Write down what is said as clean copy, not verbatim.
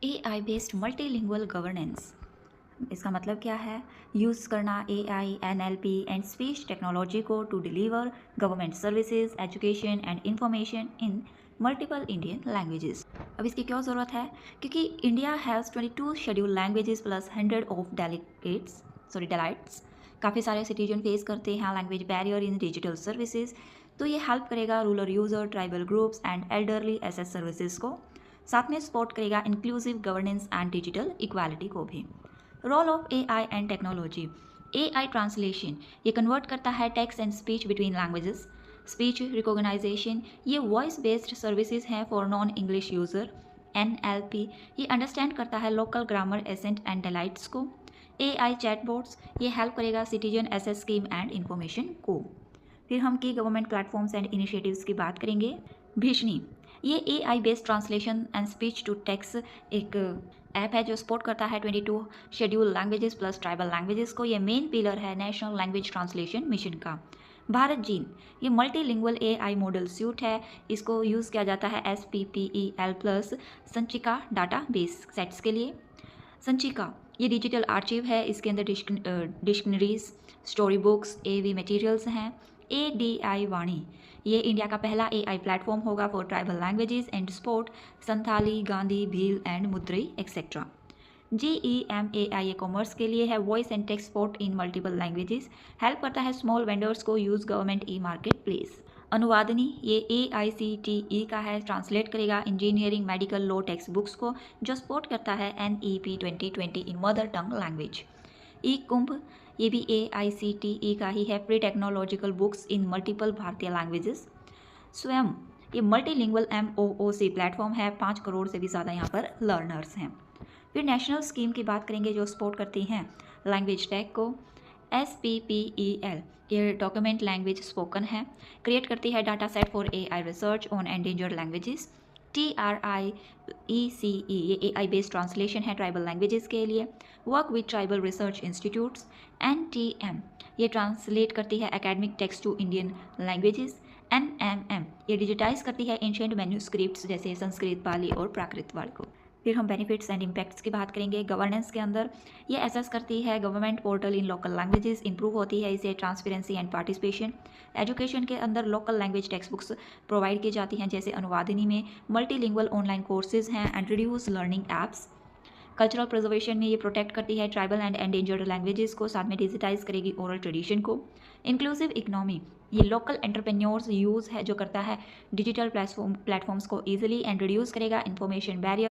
AI based multilingual governance, इसका मतलब क्या है? यूज़ करना AI, NLP and speech technology को to deliver government services, education and information in multiple Indian languages. अब इसकी क्यों ज़रूरत है? क्योंकि India has 22 schedule languages plus 100 of dialects. काफ़ी सारे सिटीजन फेस करते हैं language barrier in digital services, तो ये हेल्प करेगा rural user, tribal groups and elderly access services को। साथ में सपोर्ट करेगा inclusive governance and digital equality को भी। Role of AI and technology. AI translation, ये कन्वर्ट करता है text and speech between languages. Speech recognisation, ये वॉइस बेस्ड सर्विसेज हैं for non English user. NLP, ये अंडरस्टैंड करता है local grammar, accent and dialects को। AI चैटबॉट्स, ये हेल्प करेगा citizen access scheme and information को। फिर हम की गवर्नमेंट प्लेटफॉर्म्स एंड इनिशिएटिव्स की बात करेंगे। भीषणी, ये AI based translation and speech to text एक ऐप है जो सपोर्ट करता है 22 schedule languages plus tribal languages को। ये मेन पिलर है नेशनल लैंग्वेज ट्रांसलेशन मिशन का। भारत जीन, ये मल्टीलिंगुअल AI मॉडल सूट है, इसको यूज़ किया जाता है SPPEL plus Sanchika database sets के लिए। संचिका, ये डिजिटल आर्चिव है, इसके अंदर dictionaries, story books, AV materials हैं। ADI वाणी, ये इंडिया का पहला AI प्लेटफॉर्म होगा for tribal languages and support, Santhali, Gandhi, Bhil and मुद्रई एक्सेट्रा। GEMAI, ये कॉमर्स के लिए है, voice and text support in multiple languages, help करता है स्मॉल वेंडर्स को use government marketplace. Anuvadini, ये AICTE का है, ट्रांसलेट करेगा engineering, medical, law textbooks को, जो सपोर्ट करता है NEP 2020 in mother tongue language. Kumbh, ये भी AICTE का ही है, प्री टेक्नोलॉजिकल बुक्स इन मल्टीपल भारतीय लैंग्वेजेस। स्वयं, ये मल्टीलिंगुअल MOOC प्लेटफॉर्म है, 5 करोड़ से भी ज़्यादा यहाँ पर लर्नर्स हैं। फिर नेशनल स्कीम की बात करेंगे जो सपोर्ट करती हैं लैंग्वेज टैग को। SPPEL, ये डॉक्यूमेंट लैंग्वेज स्पोकन है, क्रिएट करती है data set for AI research on endangered languages. TRIECE, ये AI बेस्ड ट्रांसलेशन है ट्राइबल लैंग्वेजेस के लिए, work with tribal research institutes. NTM, ये ट्रांसलेट करती है academic text to Indian languages. NMM, ये डिजिटाइज करती है एंशिएंट मैन्यूस्क्रिप्ट्स जैसे संस्कृत, पाली और प्राकृत वर्ड को। फिर हम बेनिफिट्स एंड इम्पैक्ट्स की बात करेंगे। गवर्नेंस के अंदर ये एसेस करती है गवर्नमेंट पोर्टल इन लोकल लैंग्वेजेस, इंप्रूव होती है इसे ट्रांसपेरेंसी एंड पार्टिसिपेशन। एजुकेशन के अंदर local language text books provide की जाती हैं जैसे अनुवादिनी में, मल्टीलिंगुअल ऑनलाइन कोर्सेज हैं, introduce learning apps. Cultural preservation में ये प्रोटेक्ट करती है ट्राइबल एंड एंडेंजर्ड लैंग्वेजेस को, साथ में डिजिटाइज करेगी ओरल ट्रेडिशन को। इंक्लूसिव इकोनॉमी, ये लोकल एंटरप्रेन्योर्स यूज़ है जो करता है डिजिटल प्लेटफॉर्म्स को ईजिली एंड रिड्यूस करेगा इंफॉर्मेशन बैरियर।